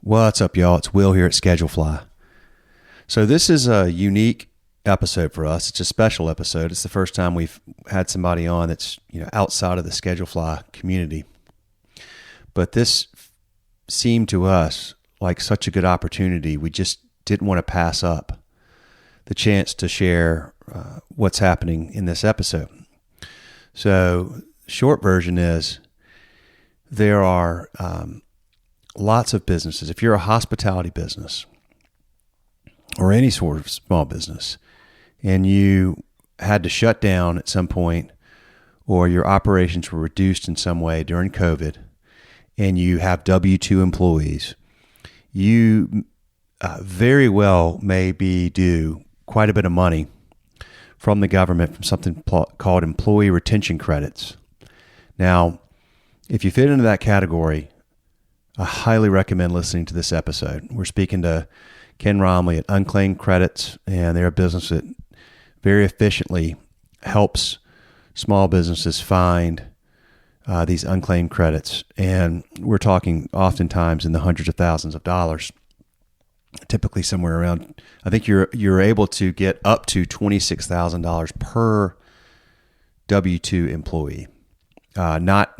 What's up, y'all? It's Will here at Schedulefly. So this is a unique episode for us. It's a special episode. It's the first time we've had somebody on that's outside of the Schedulefly community. But this seemed to us like such a good opportunity. We just didn't want to pass up the chance to share what's happening in this episode. So short version is there are lots of businesses. If you're a hospitality business or any sort of small business and you had to shut down at some point or your operations were reduced in some way during COVID and you have W-2 employees, you very well may be due quite a bit of money from the government from something called employee retention credits. Now, if you fit into that category, I highly recommend listening to this episode. We're speaking to Ken Romley at Unclaimed Credits, and they're a business that very efficiently helps small businesses find these unclaimed credits. And we're talking oftentimes in the hundreds of thousands of dollars, typically somewhere around, I think you're able to get up to $26,000 per W-2 employee. Not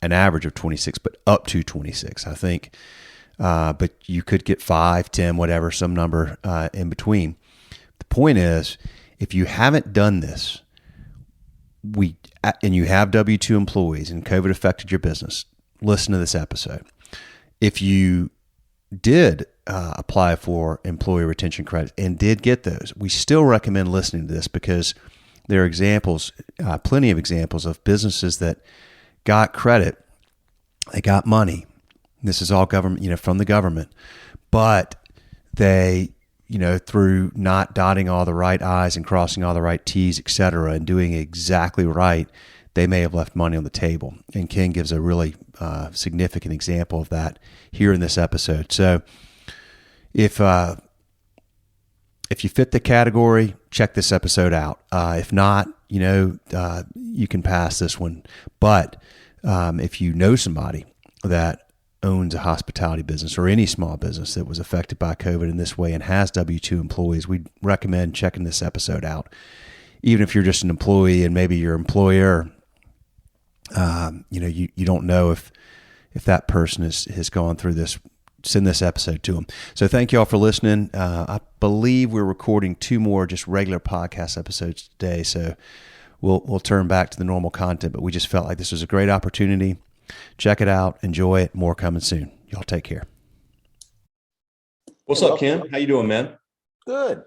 an average of 26, but up to 26, I think. But you could get 5, 10, whatever, some number in between. The point is, if you haven't done this, and you have W-2 employees and COVID affected your business, listen to this episode. If you did apply for employee retention credits and did get those, we still recommend listening to this because there are examples, plenty of examples of businesses that got credit, they got money. This is all government, from the government, but they, through not dotting all the right I's and crossing all the right T's, et cetera, and doing exactly right, they may have left money on the table. And Ken gives a really significant example of that here in this episode. So if you fit the category, check this episode out. If not, you can pass this one. But if you know somebody that owns a hospitality business or any small business that was affected by COVID in this way and has W-2 employees, we'd recommend checking this episode out. Even if you're just an employee and maybe your employer, you don't know if that person has gone through this, send this episode to them. So thank you all for listening. I believe we're recording 2 more just regular podcast episodes today. So we'll turn back to the normal content, but we just felt like this was a great opportunity. Check it out. Enjoy it. More coming soon. Y'all take care. What's up, Ken? How you doing, man? Good.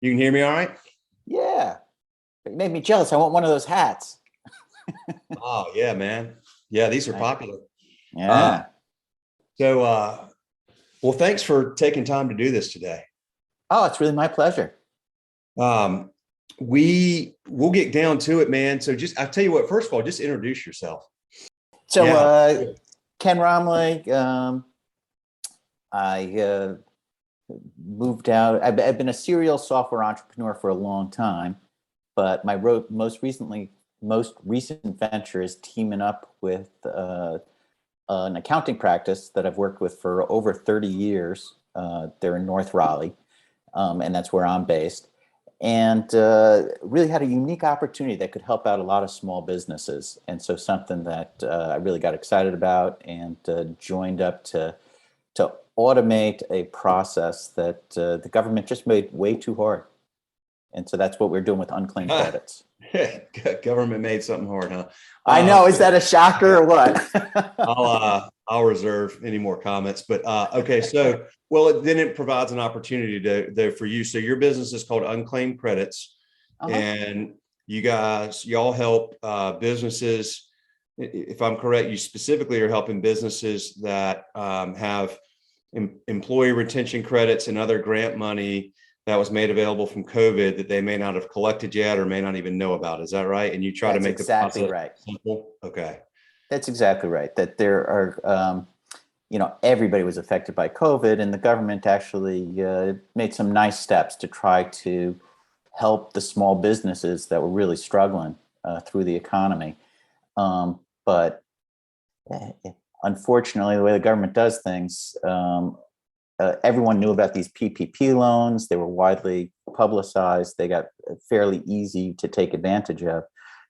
You can hear me all right? Yeah. It made me jealous. I want one of those hats. Oh, yeah, man. Yeah, these are popular. Yeah. Well, thanks for taking time to do this today. Oh, it's really my pleasure. We'll get down to it, man. So I'll tell you what, first of all, just introduce yourself. So, Ken Romley, I moved out. I've been a serial software entrepreneur for a long time, but my most recent venture is teaming up with an accounting practice that I've worked with for over 30 years. They're in North Raleigh, and that's where I'm based. And really had a unique opportunity that could help out a lot of small businesses. And so something that I really got excited about and joined up to automate a process that the government just made way too hard. And so that's what we're doing with Unclaimed Credits. Government made something hard, huh? I know. Is that a shocker or what? I'll reserve any more comments, but okay. So, then it provides an opportunity for you. So your business is called Unclaimed Credits, and y'all help businesses. If I'm correct, you specifically are helping businesses that have employee retention credits and other grant money that was made available from COVID that they may not have collected yet or may not even know about. Is that right? And you try to make the process simple? Okay. That's exactly right. That there are, everybody was affected by COVID, and the government actually made some nice steps to try to help the small businesses that were really struggling through the economy. But unfortunately, the way the government does things, everyone knew about these PPP loans. They were widely publicized. They got fairly easy to take advantage of.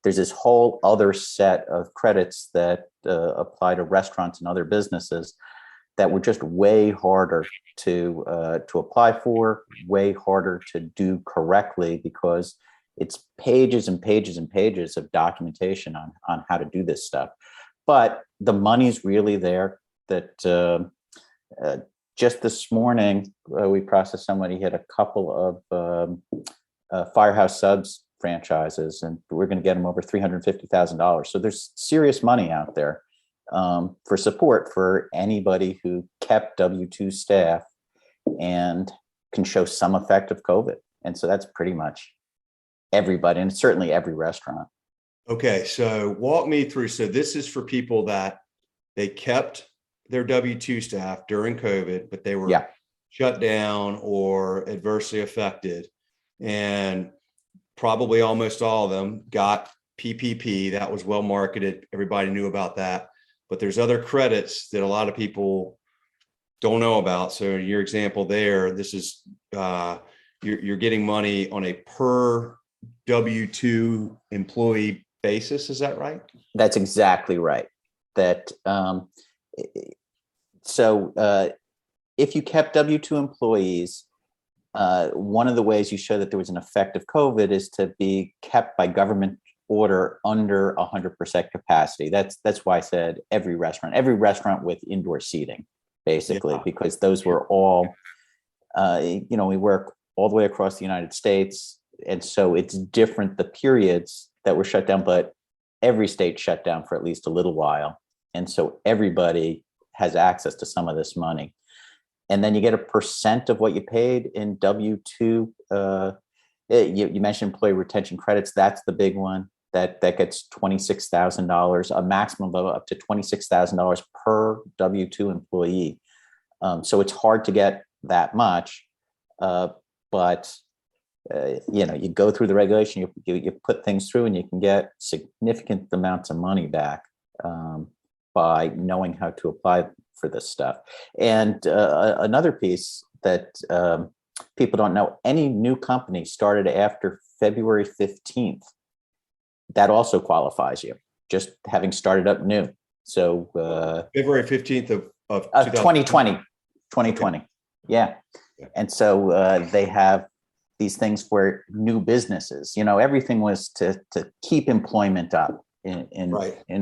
There's this whole other set of credits that apply to restaurants and other businesses that were just way harder to apply for, way harder to do correctly, because it's pages and pages and pages of documentation on how to do this stuff. But the money's really there. That just this morning, we processed somebody who had a couple of Firehouse Subs franchises, and we're going to get them over $350,000. So there's serious money out there for support for anybody who kept W-2 staff and can show some effect of COVID. And so that's pretty much everybody, and certainly every restaurant. Okay, so walk me through. So this is for people that they kept their W-2 staff during COVID, but they were shut down or adversely affected. And probably almost all of them got PPP. That was well marketed. Everybody knew about that. But there's other credits that a lot of people don't know about. So your example there, this is you're getting money on a per W-2 employee basis. Is that right? That's exactly right. That if you kept W-2 employees, one of the ways you show that there was an effect of COVID is to be kept by government order under 100% capacity. That's why I said every restaurant with indoor seating, basically, because those were all, we work all the way across the United States. And so it's different, the periods that were shut down, but every state shut down for at least a little while. And so everybody has access to some of this money. And then you get a percent of what you paid in W-2. You mentioned employee retention credits. That's the big one. That gets $26,000, a maximum of up to $26,000 per W-2 employee. So it's hard to get that much, but you go through the regulation, you put things through, and you can get significant amounts of money back by knowing how to apply for this stuff. And another piece that people don't know, any new company started after February 15th, that also qualifies you, just having started up new. So February 15th of 2020. Yeah. And so they have these things where new businesses, everything was to keep employment up in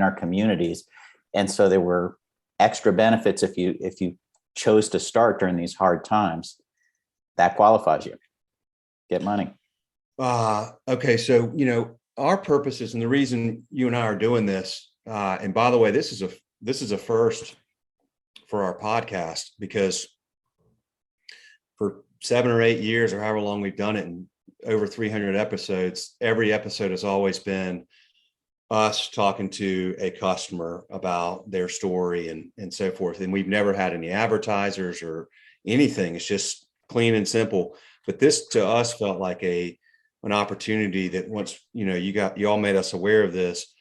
our communities. And so there were extra benefits if you chose to start during these hard times. That qualifies you. Get money. Okay. So, our purposes, and the reason you and I are doing this, and by the way, this is a first for our podcast, because for 7 or 8 years, or however long we've done it, and over 300 episodes, every episode has always been us talking to a customer about their story and so forth. And we've never had any advertisers or anything. It's just clean and simple. But this to us felt like an opportunity that once, you all made us aware of this,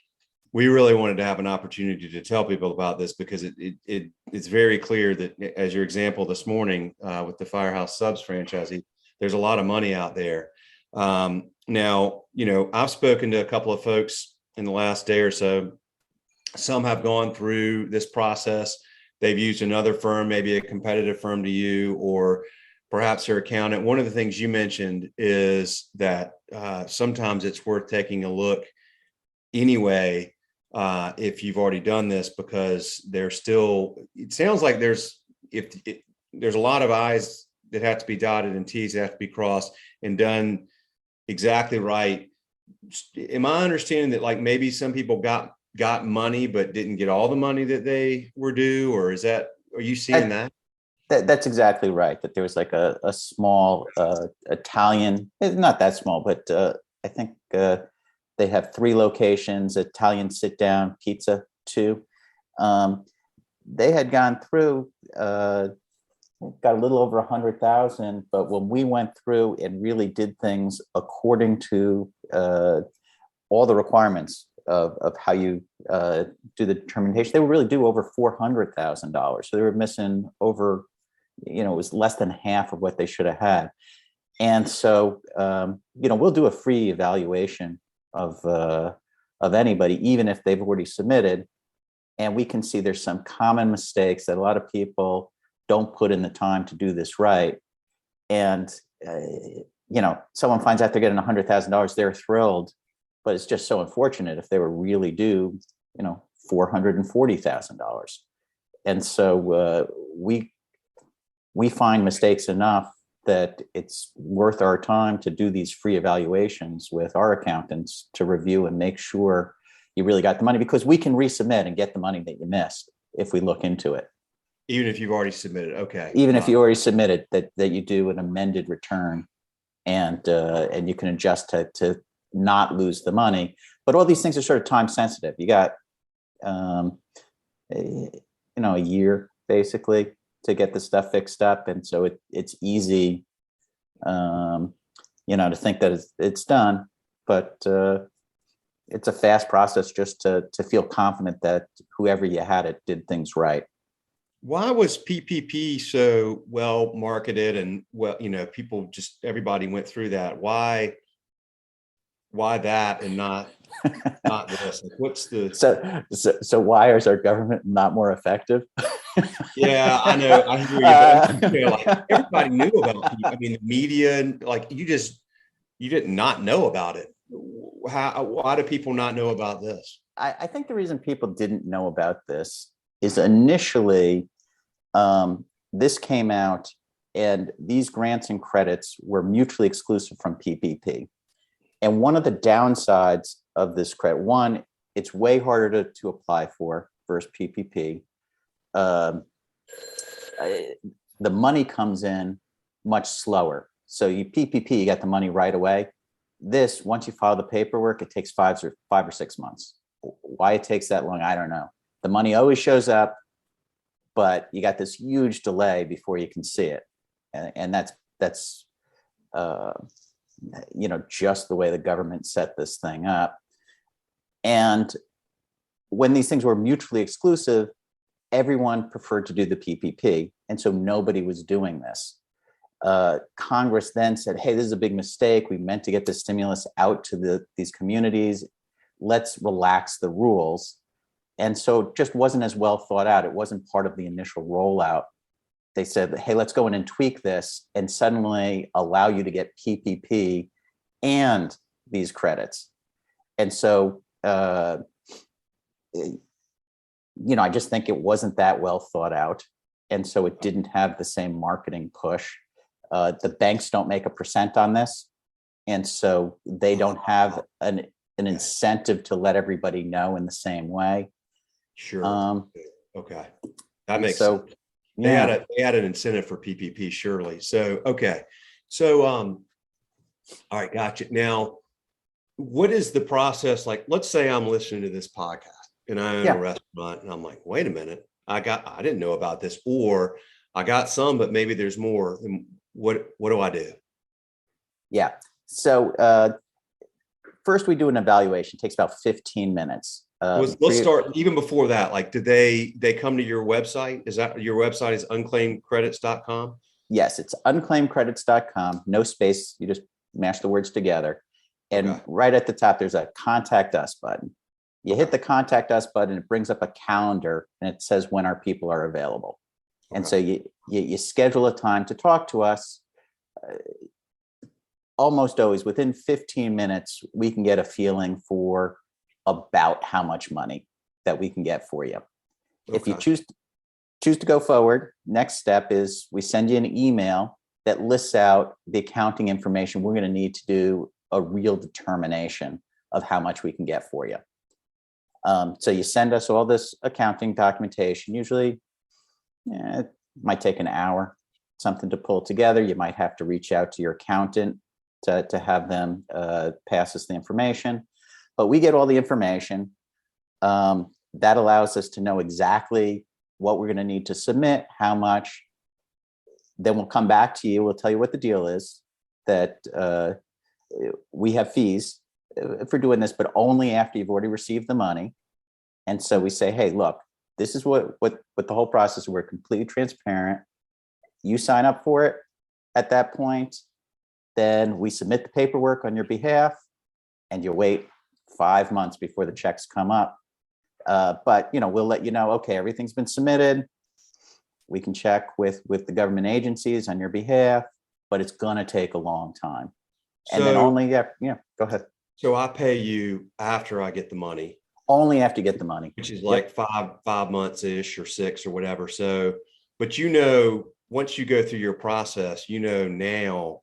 we really wanted to have an opportunity to tell people about this, because it's very clear that, as your example this morning with the Firehouse Subs franchisee, there's a lot of money out there. Now, I've spoken to a couple of folks in the last day or so. Some have gone through this process. They've used another firm, maybe a competitive firm to you, or perhaps their accountant. One of the things you mentioned is that sometimes it's worth taking a look anyway, if you've already done this, because it sounds like there's a lot of I's that have to be dotted and T's that have to be crossed and done exactly right. Am I understanding that, like, maybe some people got money but didn't get all the money that they were due, or are you seeing that? That's exactly right. That there was like a small Italian, not that small, but I think they have 3 locations, Italian sit down pizza 2. They had gone through, got a little over 100,000, but when we went through and really did things according to all the requirements, of how you do the determination. They were really due over $400,000. So they were missing over, it was less than half of what they should have had. And so, we'll do a free evaluation of anybody, even if they've already submitted. And we can see there's some common mistakes that a lot of people don't put in the time to do this right. And, someone finds out they're getting $100,000, they're thrilled, but it's just so unfortunate if they were really due, $440,000. And so we find mistakes enough that it's worth our time to do these free evaluations with our accountants to review and make sure you really got the money, because we can resubmit and get the money that you missed if we look into it. Even if you've already submitted, okay. Even if you already submitted, that you do an amended return, and you can adjust to not lose the money. But all these things are sort of time sensitive. You got a year basically to get the stuff fixed up, and so it's easy to think that it's done, but it's a fast process just to feel confident that whoever you had it did things right. Why was PPP so well marketed and everybody went through that? Why that and not this? Like, what's the so why is our government not more effective? Yeah, I know. I hear you. But, everybody knew about PPP. I mean, the media, and you did not know about it. Why do people not know about this? I think the reason people didn't know about this is initially this came out, and these grants and credits were mutually exclusive from PPP. And one of the downsides of this credit, one, it's way harder to apply for versus PPP. The money comes in much slower. So PPP, you get the money right away. This, once you file the paperwork, it takes 5 or 6 months. Why it takes that long, I don't know. The money always shows up, but you got this huge delay before you can see it. And that's just the way the government set this thing up. And when these things were mutually exclusive, everyone preferred to do the PPP. And so nobody was doing this. Congress then said, hey, this is a big mistake. We meant to get the stimulus out to these communities. Let's relax the rules. And so it just wasn't as well thought out. It wasn't part of the initial rollout. They said, hey, let's go in and tweak this and suddenly allow you to get PPP and these credits. And so, I just think it wasn't that well thought out. And so it didn't have the same marketing push. The banks don't make a percent on this. And so they don't have an incentive to let everybody know in the same way. Sure. Okay. That makes sense. Yeah. They had an incentive for PPP, surely. So, okay. So, all right, gotcha. Now, what is the process like? Let's say I'm listening to this podcast and I own a restaurant, and I'm like, wait a minute, I didn't know about this, or I got some, but maybe there's more. What do I do? Yeah. So first we do an evaluation. It takes about 15 minutes. Let's start even before that. Like, did they come to your website? Is that your website is unclaimedcredits.com? Yes, it's unclaimedcredits.com. No space. You just mash the words together. And right at the top, there's a contact us button. You hit the contact us button, it brings up a calendar and it says when our people are available. And so you schedule a time to talk to us. Almost always within 15 minutes, we can get a feeling for about how much money that we can get for you. If you choose to go forward, next step is we send you an email that lists out the accounting information we're going to need to do a real determination of how much we can get for you. So you send us all this accounting documentation. Usually it might take an hour, something to pull together. You might have to reach out to your accountant to have them pass us the information. But we get all the information. That allows us to know exactly what we're going to need to submit, how much. Then we'll come back to you. We'll tell you what the deal is, that we have fees for doing this, but only after you've already received the money. And so we say, hey, look, this is what the whole process, we're completely transparent. You sign up for it at that point, then we submit the paperwork on your behalf, and you wait 5 months before the checks come up. But we'll let you know, okay, everything's been submitted. We can check with the government agencies on your behalf, but it's going to take a long time. And then only, go ahead. So I pay you after I get the money. Only after you get the money. Which is like 5 months ish or 6 or whatever. So, but once you go through your process, now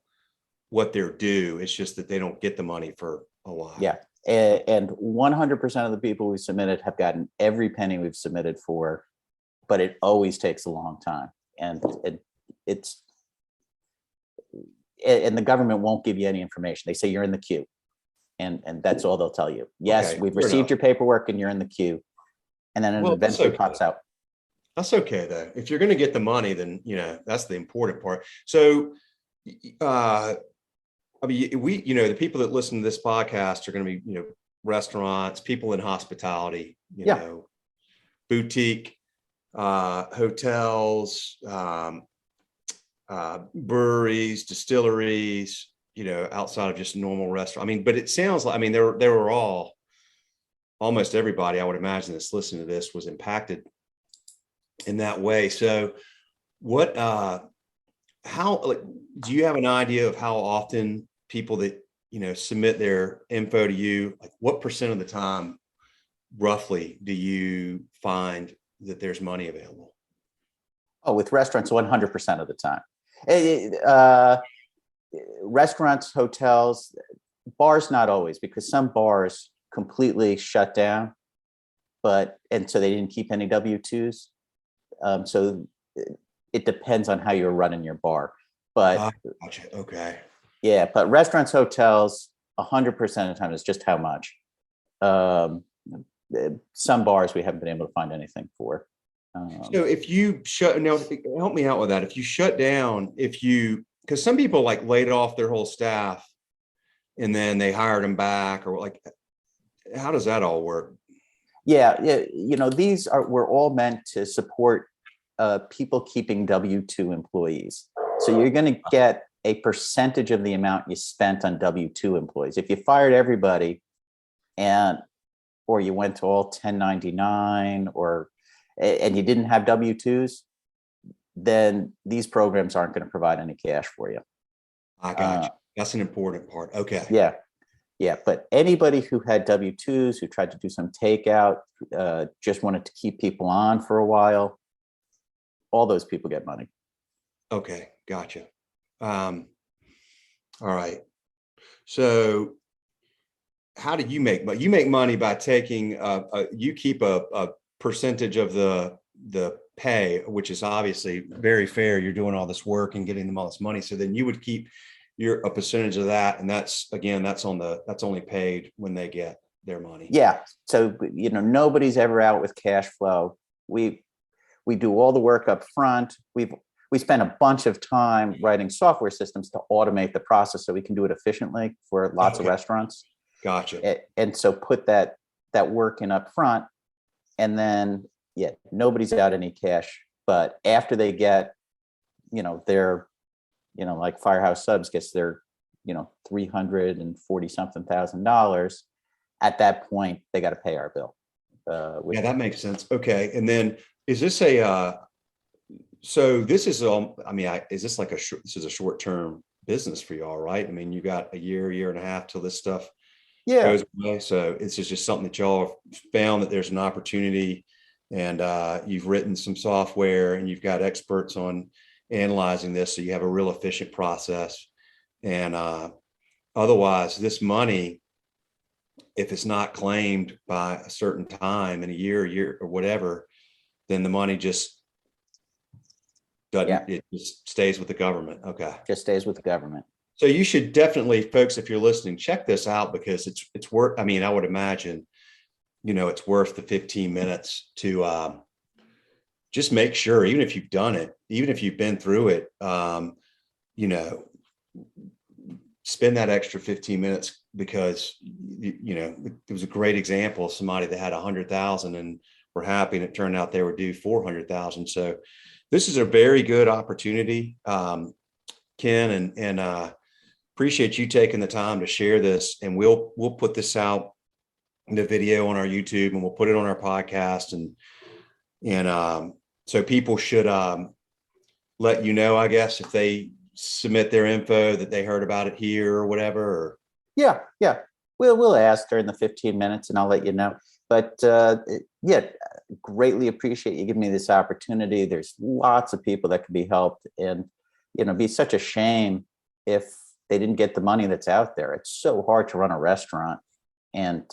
what they're due. It's just that they don't get the money for a while. Yeah. And 100% of the people we submitted have gotten every penny we've submitted for, but it always takes a long time. And and the government won't give you any information. They say you're in the queue. And that's all they'll tell you. Yes, Okay, we've received your paperwork and you're in the queue. And then it eventually pops out. That's okay though. If you're going to get the money, then, that's the important part. So, the people that listen to this podcast are going to be, restaurants, people in hospitality, boutique, hotels, breweries, distilleries, outside of just normal restaurant. But it sounds like, they were almost everybody, I would imagine, that's listening to this was impacted in that way. So do you have an idea of how often people that, submit their info to you, like what percent of the time roughly do you find that there's money available? Oh, with restaurants, 100% of the time. Restaurants, hotels, bars, not always, because some bars completely shut down, and so they didn't keep any W-2s. So it depends on how you're running your bar. But gotcha. Okay. Yeah, but restaurants, hotels, 100% of the time is just how much. Some bars we haven't been able to find anything for. So if you help me out with that. If you shut down, because some people like laid off their whole staff and then they hired them back, or like, how does that all work? Yeah. We're all meant to support people keeping W-2 employees. So you're going to get a percentage of the amount you spent on W-2 employees. If you fired everybody or you went to all 1099 and you didn't have W-2s, then these programs aren't going to provide any cash for you. I got you. That's an important part. Okay. Yeah. Yeah. But anybody who had W-2s, who tried to do some takeout, just wanted to keep people on for a while, all those people get money. Okay. Gotcha. All right. So how do you make money? You make money by taking, you keep a percentage of the pay, which is obviously very fair. You're doing all this work and getting them all this money. So then you would keep a percentage of that. And that's only paid when they get their money. Yeah. So, nobody's ever out with cash flow. We do all the work up front. We spend a bunch of time writing software systems to automate the process so we can do it efficiently for lots of restaurants. Gotcha. And so put that work in up front, and then, nobody's out any cash. But after they get, their, like Firehouse Subs gets their, $340,000, at that point, they got to pay our bill. That makes sense. Okay. And then is this so this is is this like this is a short-term business for y'all, right? You got a year and a half till this stuff goes away. So it's just something that y'all have found that there's an opportunity, and you've written some software and you've got experts on analyzing this. So you have a real efficient process. And otherwise this money, if it's not claimed by a certain time in a year or whatever, then the money just doesn't, it just stays with the government. Okay. Just stays with the government. So you should definitely, folks, if you're listening, check this out, because it's worth, I would imagine, it's worth the 15 minutes to just make sure, even if you've done it, even if you've been through it, spend that extra 15 minutes because, it was a great example of somebody that had 100,000 and were happy, and it turned out they were due 400,000. So this is a very good opportunity, Ken, and appreciate you taking the time to share this. And we'll put this out in the video on our YouTube, and we'll put it on our podcast, and so people should let you know, I guess, if they submit their info that they heard about it here or whatever. Or... Yeah. We'll ask during the 15 minutes, and I'll let you know. But greatly appreciate you giving me this opportunity. There's lots of people that could be helped, and it'd be such a shame if they didn't get the money that's out there. It's so hard to run a restaurant, and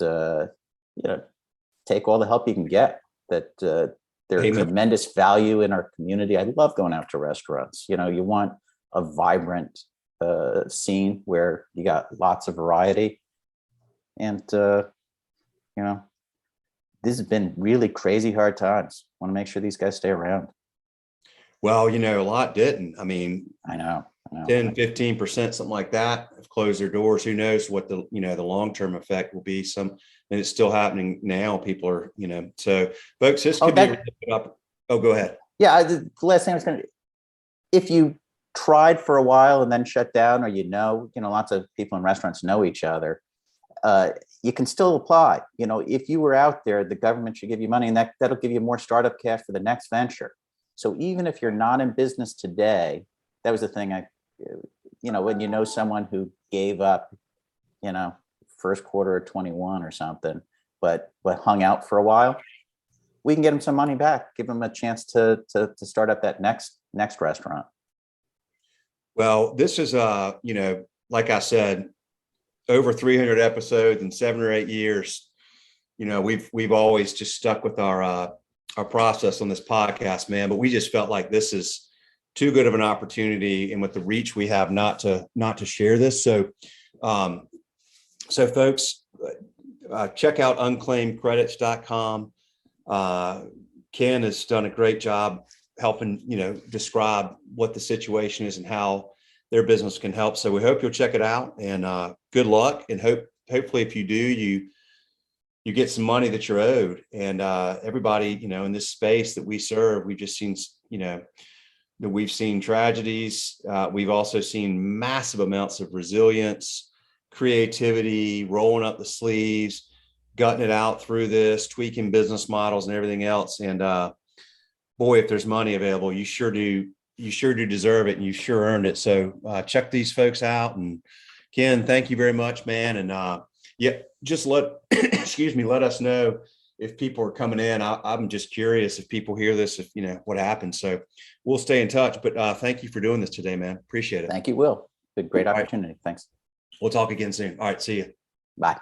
take all the help you can get. That there's tremendous value in our community. I love going out to restaurants. You want a vibrant scene where you got lots of variety, and this has been really crazy hard times. Want to make sure these guys stay around. Well, a lot didn't. I mean, I know. 10, 15%, something like that, have closed their doors. Who knows what the long-term effect will be. And it's still happening now. People are, so folks, this could be up. Oh, go ahead. Yeah. The last thing I was going to, if you tried for a while and then shut down, or, lots of people in restaurants know each other, you can still apply. If you were out there, the government should give you money, and that'll give you more startup cash for the next venture. So even if you're not in business today, that was the thing when someone who gave up, first quarter of 21 or something, but hung out for a while, we can get them some money back, give them a chance to start up that next restaurant. Well, this is, like I said, over 300 episodes in 7 or 8 years. We've always just stuck with our process on this podcast, man. But we just felt like this is too good of an opportunity, and with the reach we have, not to share this. So, folks, check out unclaimedcredits.com. Ken has done a great job helping, describe what the situation is and how their business can help. So we hope you'll check it out, and good luck. And hopefully if you do, you get some money that you're owed. And everybody, in this space that we serve, we've just seen, we've seen tragedies. We've also seen massive amounts of resilience, creativity, rolling up the sleeves, gutting it out through this, tweaking business models and everything else. And boy, if there's money available, you sure do deserve it, and you sure earned it. So check these folks out. And Ken, thank you very much, man. And just let us know if people are coming in. I'm just curious if people hear this, if what happens. So we'll stay in touch. But thank you for doing this today, man. Appreciate it. Thank you, Will. Good, great opportunity. Thanks. We'll talk again soon. All right. See you. Bye.